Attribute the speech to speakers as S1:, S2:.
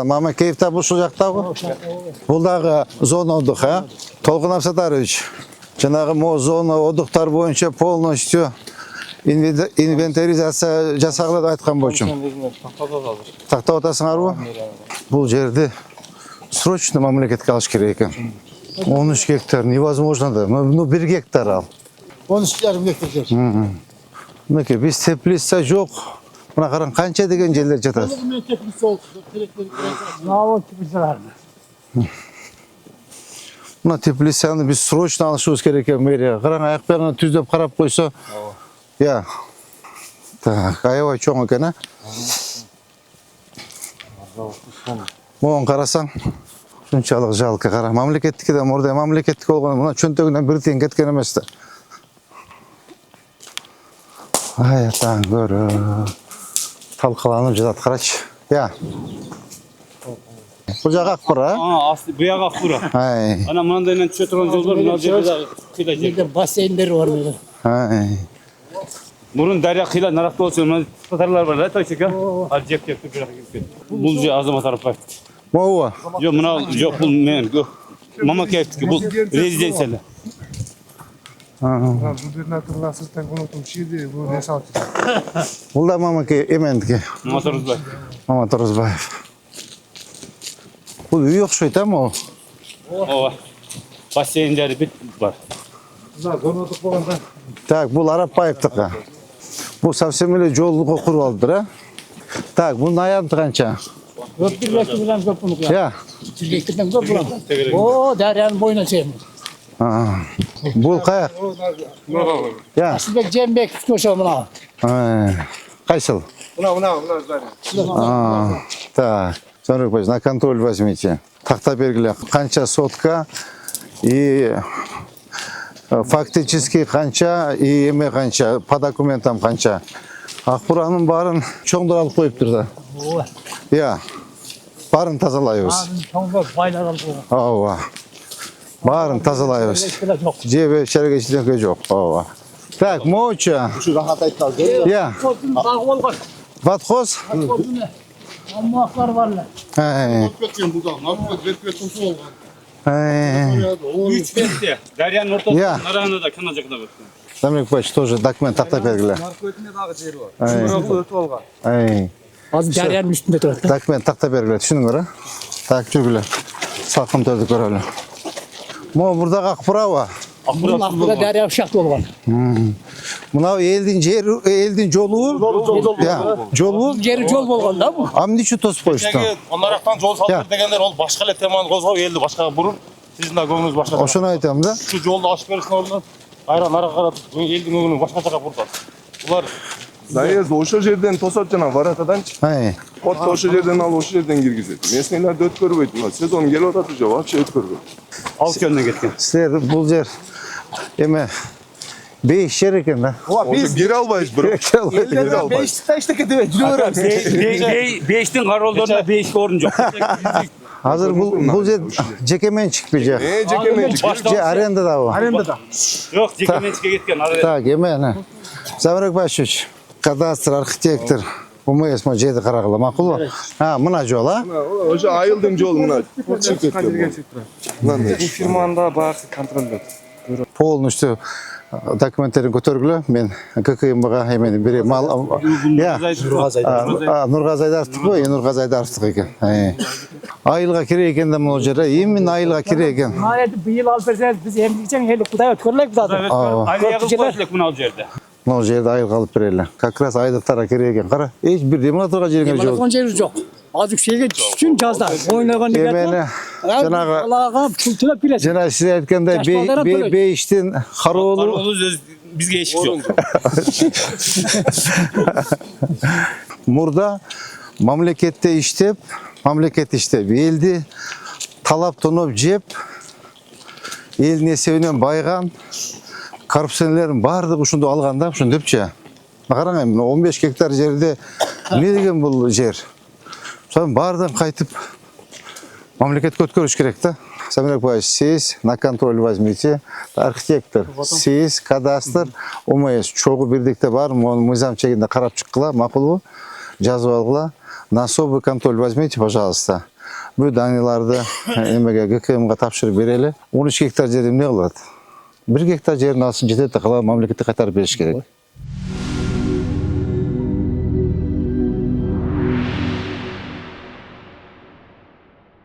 S1: Мамакеевте ушул жактабы? Бул дагы зона отдых, а? Толкун Абсатарович, жанагы мо зона отдыктар боюнча полностью инвентаризация жасагыла деп айткан болчумун. Тактап атасыңарбы? Бул жерди срочно мамлекетке алыш керек экен. 13 гектар невозможно да. Ну 1 гектар ал.
S2: 13,5 гектар жер.
S1: Мынакей биз теплица жок. Мына караң канча деген жерлер жатат.
S2: Мен теплица ол завод теплицалар.
S1: Мына теплицаны биз срочно алышыбыз керек экен мэрия. Караң аяк бягына түздөп карап койсо. Я. Так, аябай чоң экен, а? Могун карасаң, ушунчалык жалко. Кара, мамлекеттики да мурда мамлекеттик болгон, мына чөнтөгүнөн 1 тиын кеткен эмес да. Ай, атаң көрө. Талкаланып жатат, карачы. Я. Бул жак акбыр, а?
S3: Асты буяк акбыр.
S1: Ай.
S3: Ана мындайдан түшө турган жол бар, мына жерде кыйла жер.
S2: Жерде бассейндер бар мында.
S1: Ай.
S3: Мурун дария кыйла наракта болчу, мына татарлар бар да, тойчек, а? Ал жеп жеп бирак кеткен. Бул же Азамат Арапбаев.
S1: Могу?
S3: Жок, мына жок, бул мен. Мамакеевтики, бул резиденциялы.
S4: Губернаторлар сырттан конотум ширди, бул не салчу.
S1: Бул да мамаке эмендики.
S3: Моторузбай.
S1: Мамат Орозбаев. Бул үй окшойт, а могу?
S3: Ооба. Бассейндери бүт бар.
S4: За, конотук болгонда.
S1: Так, бул Арапбаевтики. Бул совсем эле жолду куруп алдыр, а? Так, бунун аянты канча?
S2: 4 bilen көп bunu.
S1: Я.
S2: 100 gektardan көп bulan. O daryanın boyuna çeyim.
S1: Бул каяк? Я.
S2: Asılbek Cembek köşe buna.
S1: Кайсыл?
S4: Мына,
S1: Так, Санрик Павлович, на контроль возьмите. Такта бергиле. Канча сотка и фактически канча и эме канча, по документам канча. Акбуранын баарын чоңдор алып коюптур да. Я. Баарын тазалайбыз.
S2: Çoğunda baylar aldı.
S1: Ооба. Баарын тазалайбыз. Жебе чарга чиденке жок. Ооба. Так, моча.
S2: Şu rahat ayttal.
S1: Я.
S2: Koltuğun bağı olgan.
S1: Ватхоз?
S2: Koltuğun ammaklar varlar.
S3: Üç bette. Daryanın
S1: Ya.
S3: ortasında, narağında da kanacakta bakın.
S1: Санрик Павлович, тоже документ такта бергиле.
S4: наркотине дагы жери бар. Шумуракты өтүп алган.
S2: Az daryanın üstünde duruyor.
S1: Документ такта бергиле. Түшүнүңөр, а? Так, жүргүлө. Салкын төрдү көрөлү. Мо мурдагы акбырабы?
S2: Bunun aklıda darya uşaklı olgan.
S1: Мына элдин жери, элдин жолу. Я, жолу.
S2: Geri yol olgan da bu.
S1: Амны үчүн тосуп коюшту?
S5: Onlardan jol
S1: Ya.
S5: saldır degender ol başka ele temani kozgap eldi başka burun. Sizin de göңүңүз başka.
S1: Ошону айтам да.
S5: Şu jolda açıp berişin ordunan ayran nara karatып elдин көңүлүн başka жака буртат. Булар
S4: Заезд ошол жерден тосот жана баратаданчы.
S1: Ай.
S4: Кот ошол жерден алып ошол жерден киргизет. Местныйларды өткөрбөйт. Мына сезон келип атат уже, вообще өткөрбөйт.
S3: Al köyüne gitken.
S1: Силер бул жер эме бейиш жер экен да.
S4: Ошо кире албайбыз бирок. Кире албайбыз.
S3: Beştin karollarında beş orun yok.
S1: Азыр бул жер жеке менчикпи же?
S4: Жеке менчик.
S1: Же арендадабы?
S2: Arendada.
S3: Yok, Cekemençik'e gitken.
S1: Так, эме ана. Санрик Павлович, кадастр, архитектор. УМС мо жерди карагыла, макулбу? Мына жол, а?
S4: Ошо айылдын жолу мына чыгып кеткен. Мына
S6: Bu firmanın da bağısı kontrolü.
S1: Полностью документтерин көтөргүлө. Мен ККМга эмен бири мал. Я. Нургазы Айдаровдуку, Нургазы Айдаровдук экен. Айылга керек экен да могу жер. Именно айылга керек экен.
S2: Hayır bu yıl alırsanız biz emdikçen heli kuday ötkörlek biz adı.
S3: Aile yakın koşuluk bunu al yerde.
S1: Могу жерди айылга алып берели. Как раз айдыктарга керек экен. Кара, эч бир демонаторго жерге жок.
S2: Balkon yeri yok. Azıcık şeyge düşkün cazda. Oynayan
S1: Эмени жанагы
S2: Alağa kültüre bilet.
S1: жана сиз айткандай бейиштин кароолу
S3: Karoluz bizge eşik yok.
S1: мурда мамлекетте иштеп, элди талап тоноп жеп, элдин эсебинен байган коррупционерлердин баардыгы ушунду алган да, ошондопчу. Караң эми 15 гектар жерде эмне деген бул жер? Ошонун баардыгын кайтып мамлекетке өткөрүш керек да. Санрик Павлович, сиз на контроль возьмите. Архитектор, сиз кадастр, УМС чогуу бирдикте бар, мыйзам чегинде карап чыккыла, макулбу? Жазып алгыла. на особый контроль возьмите, пожалуйста. Bu danilарды эмеге ГКМга тапшырып берели. 13 гектар жер эмне кылат? 1 гектар жерин алсын жетет, кала мамлекетке кайтарып бериш керек.